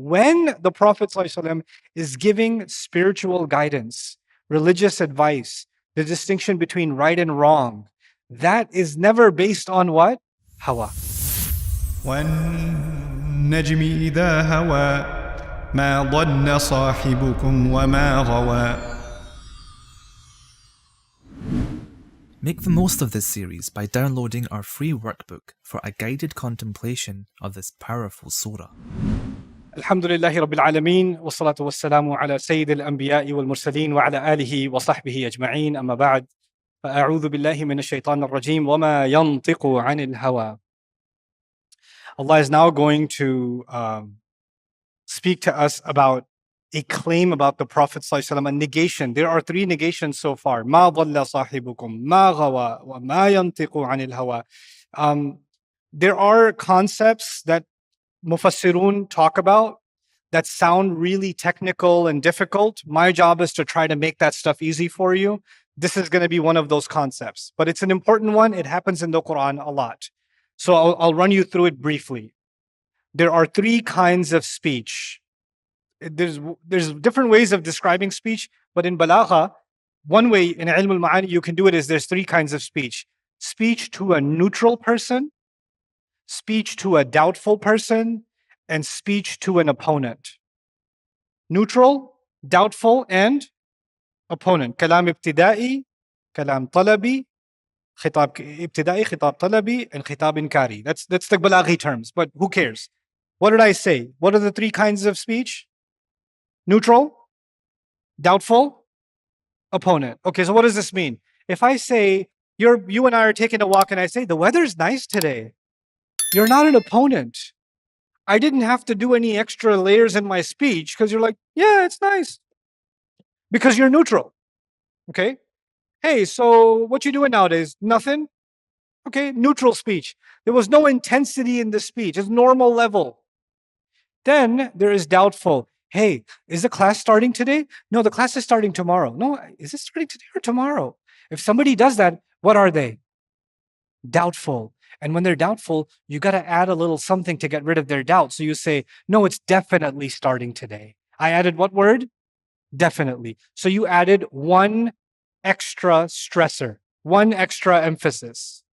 when the Prophet ﷺ is giving spiritual guidance, religious advice, the distinction between right and wrong, that is never based on what? Hawa. وَالنَّجْمِ إِذَا هَوَى مَا ضَلَّ صَاحِبُكُمْ وَمَا غَوَى. Make the most of this series by downloading our free workbook for a guided contemplation of this powerful surah. Alhamdulillahi Rabbil Alameen, wa salatu wa salamu ala Sayyid al-Anbiya'i wal Mursaleen wa ala alihi wa sahbihi ajma'een, amma ba'd. فأعوذ بالله من الشيطان الرجيم وما ينطق عن الهوى. Allah is now going to speak to us about a claim about the Prophet ﷺ, a negation. There are 3 negations so far. ما ضل صاحبكم ما غوى وما ينطق عن الهوى. There are concepts that Mufassirun talk about that sound really technical and difficult. My job is to try to make that stuff easy for you. This is going to be one of those concepts, but it's an important one. It happens in the Qur'an a lot. So I'll run you through it briefly. There are 3 kinds of speech. There's different ways of describing speech, but in Balagha, one way in Ilm al-Ma'ani you can do it is there's 3 kinds of speech. Speech to a neutral person, speech to a doubtful person, and speech to an opponent. Neutral, doubtful, and opponent. Kalam ibtida'i, kalam talabi, khitab ibtida'i, khitab talabi, and khitab inkari. That's the Balaghi terms, but who cares? What did I say? What are the 3 kinds of speech? Neutral, doubtful, opponent. Okay, so what does this mean? If I say, you and I are taking a walk and I say, the weather's nice today, you're not an opponent. I didn't have to do any extra layers in my speech because you're like, yeah, it's nice. Because you're neutral. Okay? Hey, so what you doing nowadays? Nothing? Okay, neutral speech. There was no intensity in the speech. It's normal level. Then there is doubtful. Hey, is the class starting today? No, the class is starting tomorrow. No, is it starting today or tomorrow? If somebody does that, what are they? Doubtful. And when they're doubtful, you got to add a little something to get rid of their doubt. So you say, no, it's definitely starting today. I added what word? Definitely. So you added 1 extra stressor, 1 extra emphasis.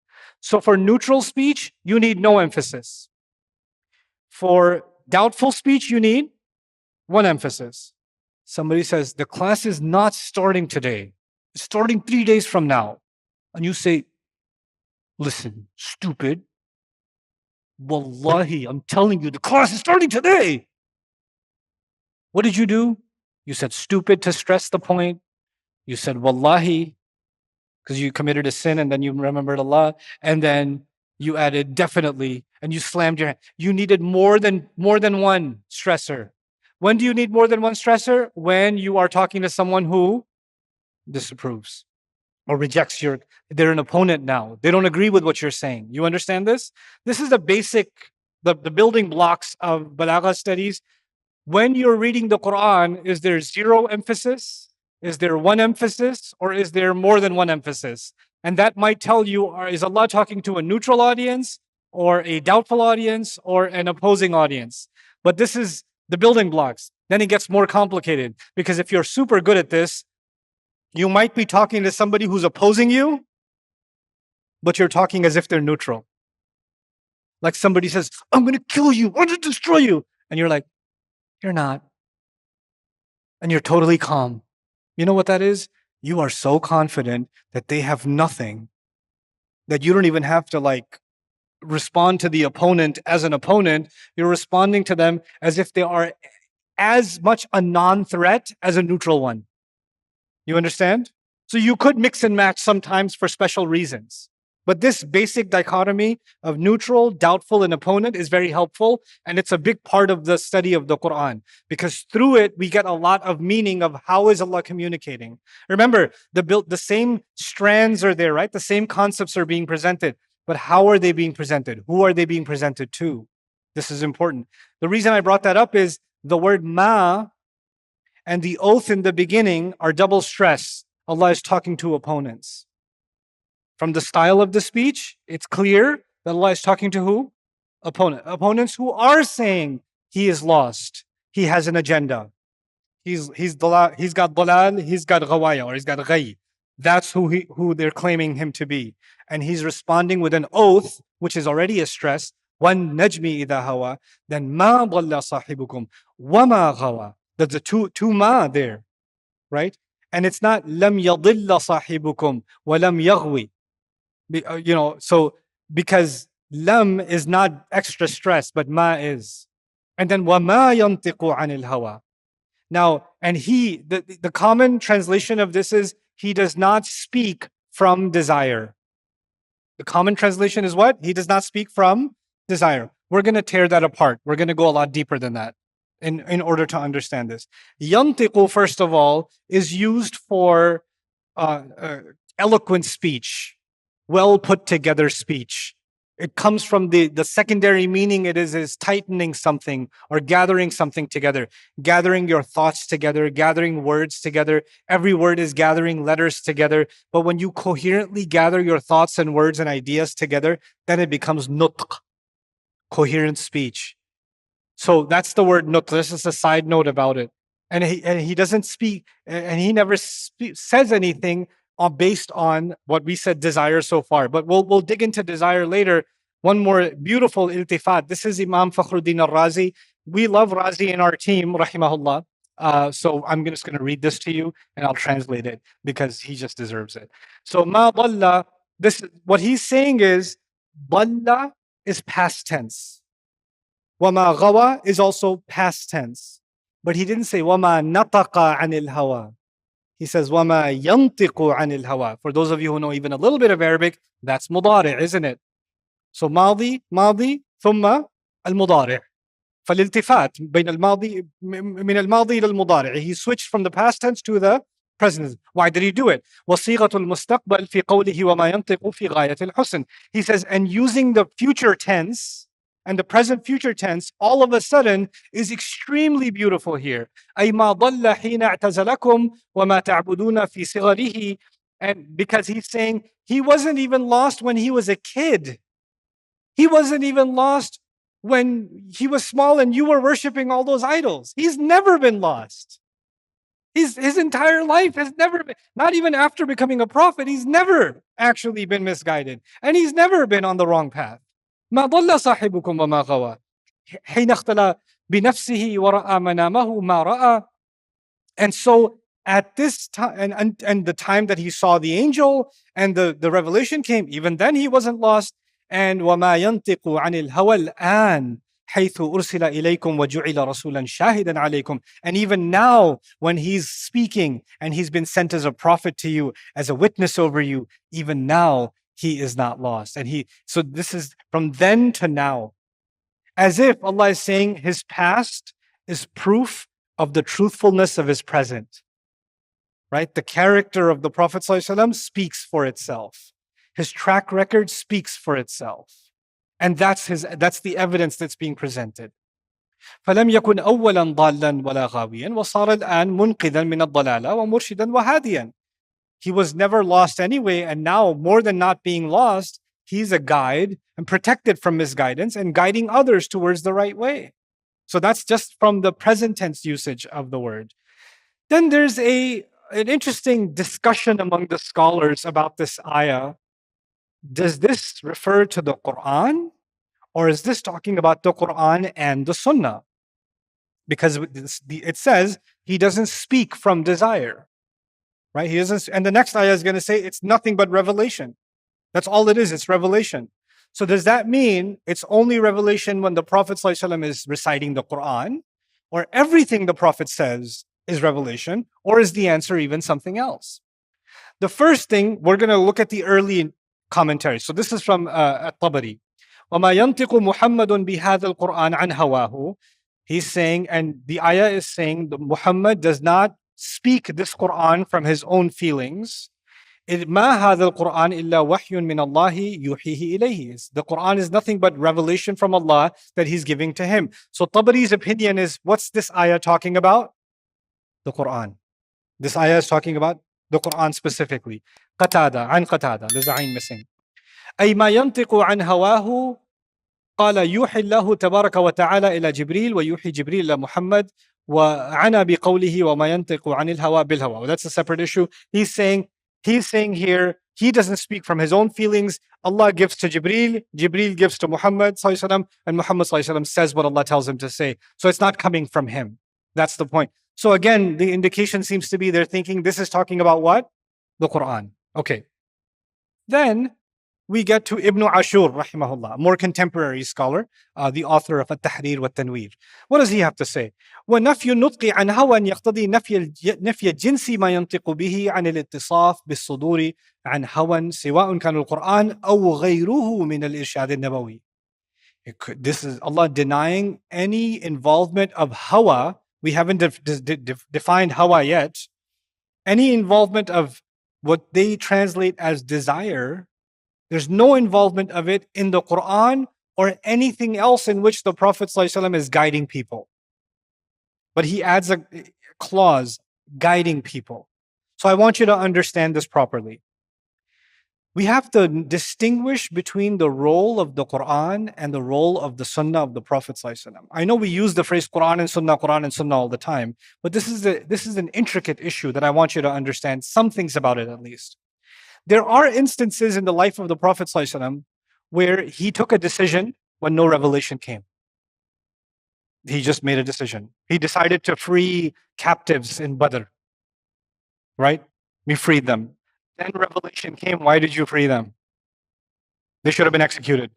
So for neutral speech, you need no emphasis. For doubtful speech, you need 1 emphasis. Somebody says, the class is not starting today. It's starting 3 days from now. And you say, listen, stupid. Wallahi, I'm telling you, the class is starting today. What did you do? You said stupid to stress the point. You said wallahi, because you committed a sin and then you remembered Allah. And then you added definitely, and you slammed your hand. You needed more than 1 stressor. When do you need more than 1 stressor? When you are talking to someone who disapproves or rejects they're an opponent now. They don't agree with what you're saying. You understand this? This is the basic, the building blocks of Balagha studies. When you're reading the Qur'an, is there 0 emphasis? Is there 1 emphasis? Or is there more than 1 emphasis? And that might tell you, is Allah talking to a neutral audience or a doubtful audience or an opposing audience? But this is the building blocks. Then it gets more complicated because if you're super good at this, you might be talking to somebody who's opposing you, but you're talking as if they're neutral. Like somebody says, I'm going to kill you, I'm going to destroy you. And you're like, you're not. And you're totally calm. You know what that is? You are so confident that they have nothing, that you don't even have to respond to the opponent as an opponent. You're responding to them as if they are as much a non-threat as a neutral one. You understand? So you could mix and match sometimes for special reasons. But this basic dichotomy of neutral, doubtful, and opponent is very helpful. And it's a big part of the study of the Qur'an. Because through it, we get a lot of meaning of how is Allah communicating. Remember, the same strands are there, right? The same concepts are being presented. But how are they being presented? Who are they being presented to? This is important. The reason I brought that up is the word ma and the oath in the beginning are double stress. Allah is talking to opponents. From the style of the speech, it's clear that Allah is talking to who? Opponents who are saying he is lost. he has an agenda. He's got dalal, he's got ghawaya, or he's got ghay. That's who they're claiming him to be. And he's responding with an oath, which is already a stress. Wan najmi idha hawa, then ma dalla sahibukum wa ma ghawa. There's the two ma there, right? And it's not lam yadilla sahibukum wa lam yaghwi. So because lam is not extra stress, but ma is. And then wa ma yantiqu anil hawa. Now, and the common translation of this is he does not speak from desire. The common translation is what? He does not speak from desire. We're going to tear that apart. We're going to go a lot deeper than that in order to understand this. Yantiqu, first of all, is used for eloquent speech, well put together speech. It comes from the secondary meaning it is tightening something or gathering something together, gathering your thoughts together, gathering words together. Every word is gathering letters together. But when you coherently gather your thoughts and words and ideas together, then it becomes nutq, coherent speech. So that's the word nutq. This is a side note about it. And he doesn't speak, and he never says anything based on what we said desire so far. But we'll dig into desire later. One more beautiful iltifat. This is Imam Fakhruddin al-Razi. We love Razi in our team, rahimahullah. So I'm just going to read this to you, and I'll translate it because he just deserves it. So ma dalla, what he's saying is, dalla is past tense. Wa ma ghawa is also past tense. But he didn't say wama nataqa anil hawa. He says wama yantiqu anil hawa. For those of you who know even a little bit of Arabic, that's mudari', isn't it? So ماضي ثم المضارع. فالالتفات بين الماضي من الماضي إلى المضارع. He switched from the past tense to the present tense. Why did he do it? وصيغة المستقبل في قوله وما ينطق في غاية الحسن. He says, and using the future tense and the present future tense, all of a sudden is extremely beautiful here. أي ما ضل حين اعتزلكم وما تعبدون في صغره. And because he's saying he wasn't even lost when he was a kid. He wasn't even lost when he was small and you were worshiping all those idols. He's never been lost. His entire life has never been, not even after becoming a prophet, he's never actually been misguided. And he's never been on the wrong path. ما ضل صاحبكم وما غوى حين اختلى بنفسه ورأى منامه ما رأى. And so at this time, and the time that he saw the angel and the revelation came, even then he wasn't lost. And وَمَا يَنْطِقُ عَنِ الْهَوَى الْآنِ حَيْثُ أُرْسِلَ إِلَيْكُمْ وَجُعِلَ رَسُولًا شَاهِدًا عَلَيْكُمْ. And even now, when he's speaking and he's been sent as a prophet to you, as a witness over you, even now, he is not lost. And so this is from then to now. As if Allah is saying his past is proof of the truthfulness of his present. Right? The character of the Prophet ﷺ speaks for itself. His track record speaks for itself. And that's the evidence that's being presented. فلم يكن أولا ضالا ولا غاويا وصار الآن منقذا من الضلالة ومرشدا وهاديا. He was never lost anyway, and now more than not being lost, he's a guide and protected from misguidance and guiding others towards the right way. So that's just from the present tense usage of the word. Then there's an interesting discussion among the scholars about this ayah. Does this refer to the Qur'an, or is this talking about the Qur'an and the Sunnah? Because it says he doesn't speak from desire, right? He doesn't, and the next ayah is going to say it's nothing but revelation. That's all it is. It's revelation. So does that mean it's only revelation when the Prophet ﷺ is reciting the Qur'an, or everything the Prophet says is revelation, or is the answer even something else? The first thing, we're going to look at the early commentary. So this is from At-Tabari. وَمَا يَنْطِقُ مُحَمَّدٌ بِهَذَا الْقُرْآنِ عَنْ هَوَاهُ. He's saying, and the ayah is saying that Muhammad does not speak this Qur'an from his own feelings. مَا هَذَا الْقُرْآنِ إِلَّا وَحْيٌ مِّنَ اللَّهِ يُوحِيهِ إِلَيْهِ. The Qur'an is nothing but revelation from Allah that he's giving to him. So Tabari's opinion is, what's this ayah talking about? The Qur'an. This ayah is talking about the Qur'an specifically. Qatada, an Qatada, there's a ayn missing. أي ما ينطق عن هواه قال يوحي الله تبارك وتعالى إلى جبريل ويوحي جبريل إلى محمد وعنى بقوله وما ينطق عن الهوى بالهوى. Well, that's a separate issue. He's saying here, he doesn't speak from his own feelings. Allah gives to Jibreel, Jibreel gives to Muhammad ﷺ, and Muhammad ﷺ says what Allah tells him to say. So it's not coming from him. That's the point. So again, the indication seems to be they're thinking this is talking about what? The Qur'an. Okay. Then we get to Ibn Ashur, rahimahullah, a more contemporary scholar, the author of At-Tahrir wa Tanweer. What does he have to say? وَنَفْيُ النُّطْقِ عَنْ هَوًى يَقْتَضِي نَفْيَ الجِّنْسِ مَا يَنْطِقُ بِهِ عَنِ الْاِتِّصَافِ بِالصُّدُورِ عَنْ هَوًى سِوَاءٌ كَانَ الْقُرْآنِ أَوْ غَيْرُهُ مِنَ الْإِرْشَادِ النَّبَوِيِّ. This is Allah denying any involvement of hawa. We haven't defined hawa yet. Any involvement of what they translate as desire, there's no involvement of it in the Qur'an or anything else in which the Prophet ﷺ is guiding people. But he adds a clause, guiding people. So I want you to understand this properly. We have to distinguish between the role of the Qur'an and the role of the Sunnah of the Prophet ﷺ. I know we use the phrase Qur'an and Sunnah all the time, but this is an intricate issue that I want you to understand some things about it at least. There are instances in the life of the Prophet ﷺ where he took a decision when no revelation came. He just made a decision. He decided to free captives in Badr, right? We freed them. Then revelation came. Why did you free them? They should have been executed.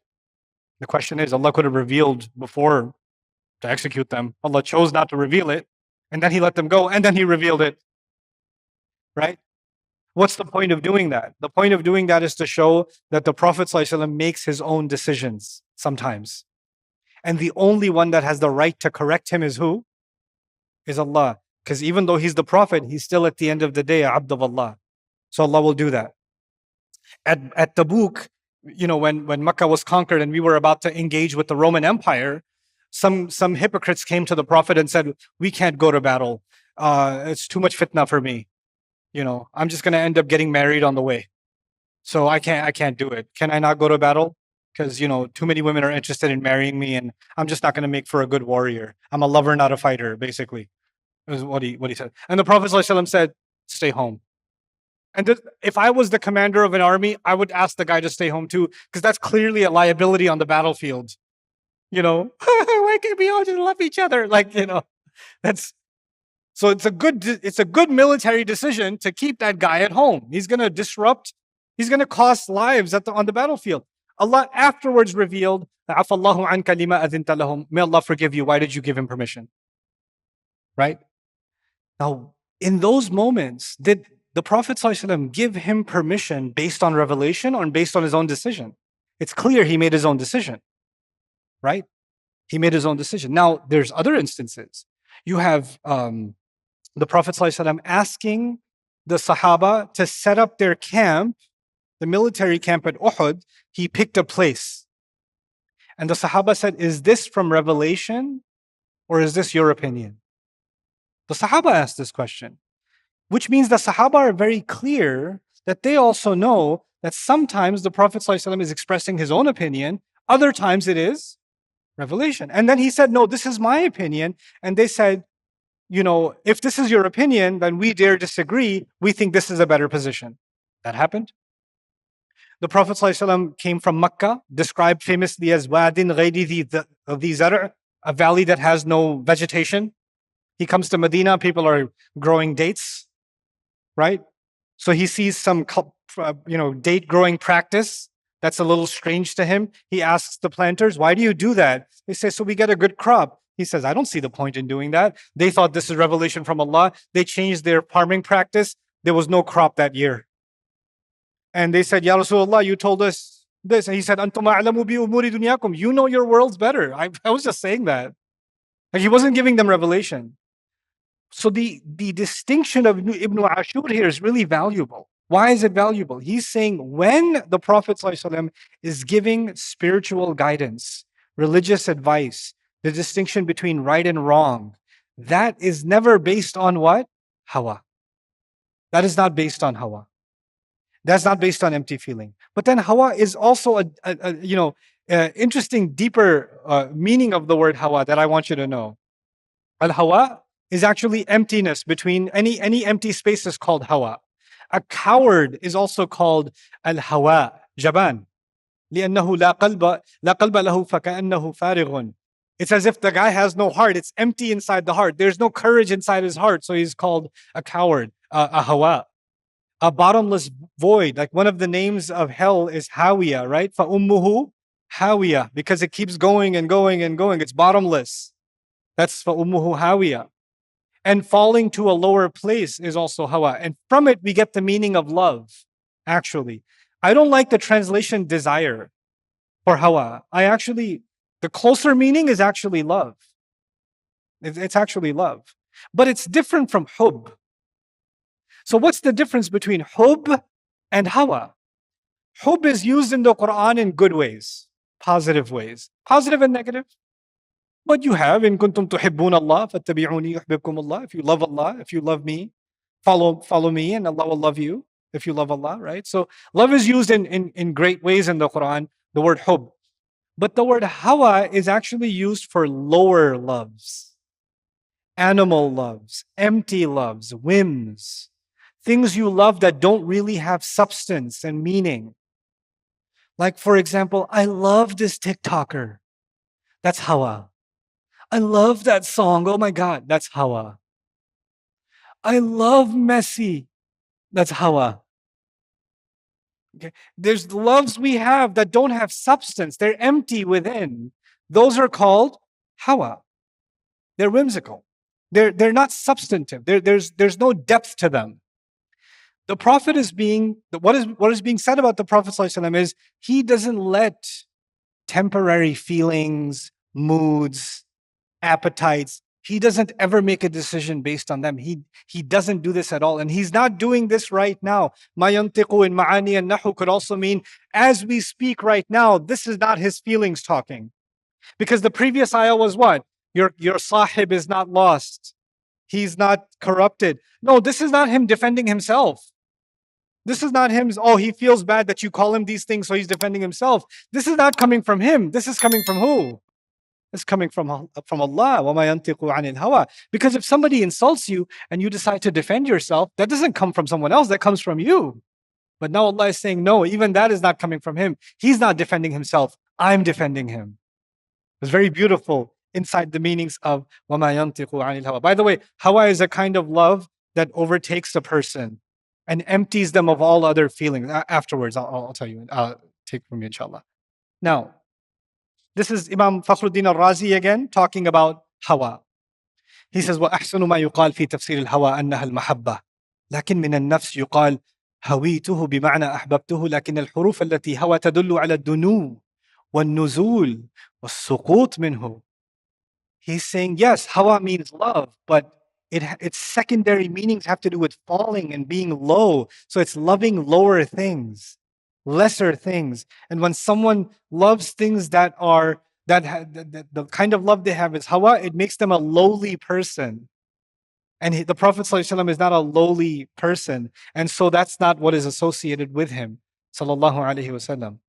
The question is, Allah could have revealed before to execute them. Allah chose not to reveal it, and then He let them go, and then He revealed it, right? What's the point of doing that? The point of doing that is to show that the Prophet ﷺ makes his own decisions sometimes. And the only one that has the right to correct him is who? Is Allah. Because even though he's the Prophet, he's still at the end of the day, Abd of Allah. So Allah will do that. At Tabuk, when Makkah was conquered and we were about to engage with the Roman Empire, some hypocrites came to the Prophet and said, we can't go to battle. It's too much fitna for me. I'm just going to end up getting married on the way. So I can't do it. Can I not go to battle? Because, too many women are interested in marrying me and I'm just not going to make for a good warrior. I'm a lover, not a fighter, basically, is what he said. And the Prophet ﷺ said, stay home. And if I was the commander of an army, I would ask the guy to stay home too, because that's clearly a liability on the battlefield. Why can't we all just love each other? That's... So it's a good military decision to keep that guy at home. He's going to disrupt, he's going to cost lives on the battlefield. Allah afterwards revealed, "Afallahu anka lima adhinta lahum." May Allah forgive you. Why did you give him permission? Right? Now, in those moments, did the Prophet ﷺ give him permission based on revelation or based on his own decision? It's clear he made his own decision, right? He made his own decision. Now, there's other instances. You have the Prophet ﷺ asking the Sahaba to set up their camp, the military camp at Uhud. He picked a place. And the Sahaba said, is this from revelation or is this your opinion? The Sahaba asked this question, which means the Sahaba are very clear that they also know that sometimes the Prophet ﷺ is expressing his own opinion, other times it is revelation. And then he said, no, this is my opinion. And they said, if this is your opinion, then we dare disagree. We think this is a better position. That happened. The Prophet ﷺ came from Makkah, described famously as Wadin Ghayri Dhi Zar', a valley that has no vegetation. He comes to Medina, people are growing dates, right? So he sees some, date growing practice that's a little strange to him. He asks the planters, why do you do that? They say, so we get a good crop. He says, I don't see the point in doing that. They thought this is revelation from Allah. They changed their farming practice. There was no crop that year. And they said, Ya Rasulullah, you told us this. And he said, Antum a'lamu bi umuri dunyakum. You know your worlds better. I was just saying that. Like he wasn't giving them revelation. So the distinction of Ibn Ashur here is really valuable. Why is it valuable? He's saying when the Prophet ﷺ is giving spiritual guidance, religious advice, the distinction between right and wrong, that is never based on what? Hawa. That is not based on hawa. That's not based on empty feeling. But then hawa is also interesting, deeper meaning of the word hawa that I want you to know. Al-hawa is actually emptiness. Between any empty space is called hawa. A coward is also called al-hawa, jaban. لأنه لا قلب له فكأنه فارغ. It's as if the guy has no heart. It's empty inside the heart. There's no courage inside his heart. So he's called a coward, a hawa. A bottomless void. Like one of the names of hell is Hawiya, right? فَأُمُّهُ Hawiya, because it keeps going and going and going. It's bottomless. That's فَأُمُّهُ Hawiya. And falling to a lower place is also hawa. And from it, we get the meaning of love, actually. I don't like the translation desire for hawa. The closer meaning is actually love. It's actually love. But it's different from hub. So what's the difference between hub and hawa? Hub is used in the Qur'an in good ways, positive ways, positive and negative. But you have, in kuntum tuhibbun Allah, fattabi'uni yuhbibkum Allah. If you love Allah, if you love me, follow me, and Allah will love you. If you love Allah, right? So love is used in great ways in the Quran, the word hub. But the word hawa is actually used for lower loves, animal loves, empty loves, whims, things you love that don't really have substance and meaning. Like, for example, I love this TikToker. That's hawa. I love that song. Oh my God, that's hawa. I love Messi. That's hawa. Okay. There's loves we have that don't have substance. They're empty within. Those are called hawa. They're whimsical. They're not substantive. There's no depth to them. The Prophet what is being said about the Prophet ﷺ is he doesn't let temporary feelings, moods, appetites. He doesn't ever make a decision based on them. He doesn't do this at all. And he's not doing this right now. Ma yantiqu in ma'ani and nahu could also mean, as we speak right now, this is not his feelings talking. Because the previous ayah was what? Your sahib is not lost. He's not corrupted. No, this is not him defending himself. This is not him, oh, he feels bad that you call him these things, so he's defending himself. This is not coming from him. This is coming from who? It's coming from Allah. وَمَا يَنْتِقُ عَنِ الْهَوَىٰ. Because if somebody insults you and you decide to defend yourself, that doesn't come from someone else, that comes from you. But now Allah is saying, no, even that is not coming from him. He's not defending himself. I'm defending him. It's very beautiful inside the meanings of وَمَا يَنْتِقُ عَنِ الْهَوَىٰ. By the way, hawa is a kind of love that overtakes a person and empties them of all other feelings. Afterwards, I'll tell you, take from you, inshallah. Now, this is Imam Fakhruddin al-Razi again, talking about hawa. He says, وَأَحْسَنُ مَا يُقَالْ فِي تَفْسِيرِ الْهَوَىٰ أَنَّهَا الْمَحَبَّةِ لكن من النفس يقال هويته بمعنى أحببته لكن الحروف التي هوى تدل على الدنو والنزول والسقوط منه. He's saying, yes, hawa means love, but its secondary meanings have to do with falling and being low. So it's loving lower things, lesser things. And when someone loves things the kind of love they have is hawa, it makes them a lowly person. And the Prophet ﷺ is not a lowly person. And so that's not what is associated with him. Sallallahu Alaihi Wasallam.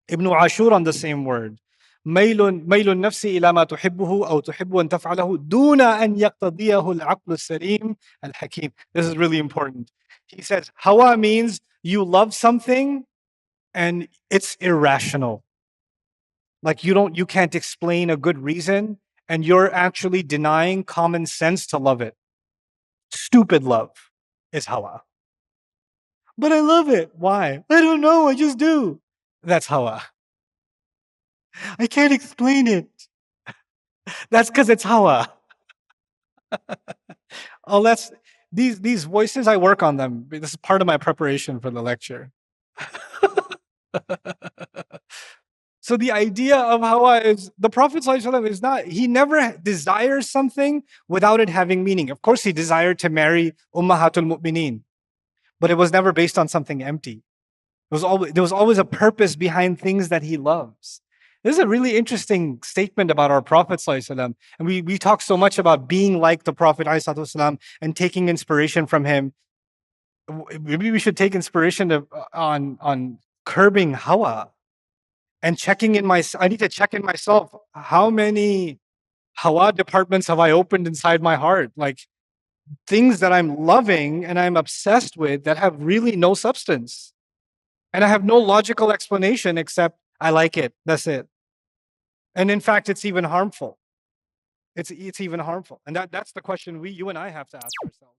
Ibn Ashur on the same word. ميل النفس إلى ما تحبه أو تحب أن تفعله دون أن يقتضيه العقل السليم الحكيم. This is really important. He says, hawa means you love something and it's irrational. Like you can't explain a good reason and you're actually denying common sense to love it. Stupid love is hawa. But I love it. Why? I don't know. I just do. That's hawa. I can't explain it. That's because it's hawa. Oh, these voices, I work on them. This is part of my preparation for the lecture. So the idea of hawa is, the Prophet ﷺ he never desires something without it having meaning. Of course, he desired to marry Ummahatul Mu'mineen, but it was never based on something empty. There was always a purpose behind things that he loves. This is a really interesting statement about our Prophet ﷺ. And we talk so much about being like the Prophet ﷺ and taking inspiration from him. Maybe we should take inspiration on curbing hawa. And I need to check in myself. How many hawa departments have I opened inside my heart? Like things that I'm loving and I'm obsessed with that have really no substance. And I have no logical explanation except I like it. That's it. And in fact, it's even harmful. It's even harmful. And that's the question you and I have to ask ourselves.